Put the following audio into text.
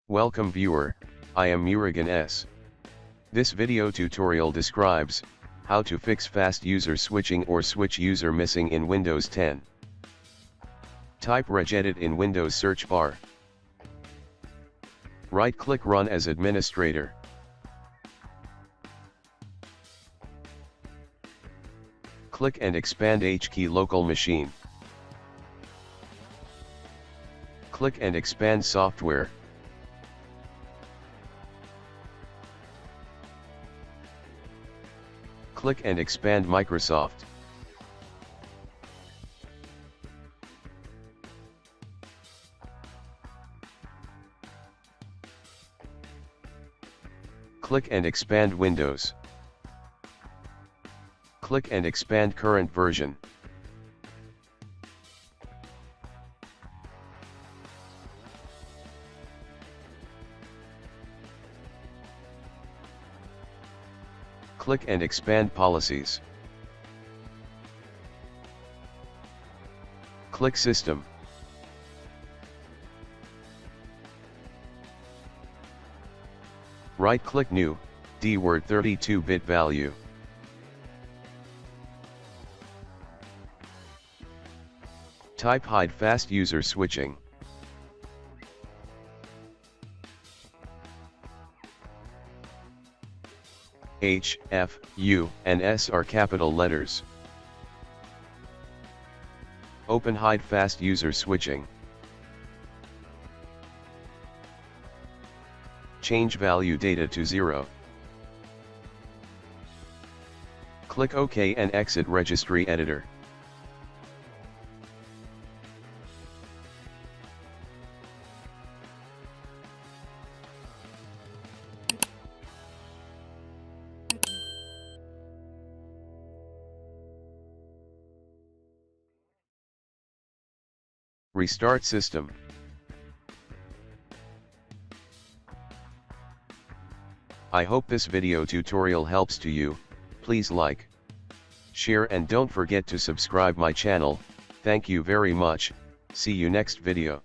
Welcome viewer, I am Murugan S. This video tutorial describes how to fix fast user switching or switch user missing in Windows 10. Type regedit in Windows search bar. Right-click Run as administrator. Click and expand HKey local machine. Click and expand software. Click and expand Microsoft. Click and expand Windows. Click and expand current version. Click and expand policies. Click System. Right-click New, DWORD 32-bit value. Type Hide fast user switching. H, F, U, and S are capital letters. Open Hide fast user switching. Change value data to 0. Click OK and exit Registry Editor. Restart system. I hope this video tutorial helps to you. Please like, share and don't forget to subscribe my channel. Thank you very much. See you next video.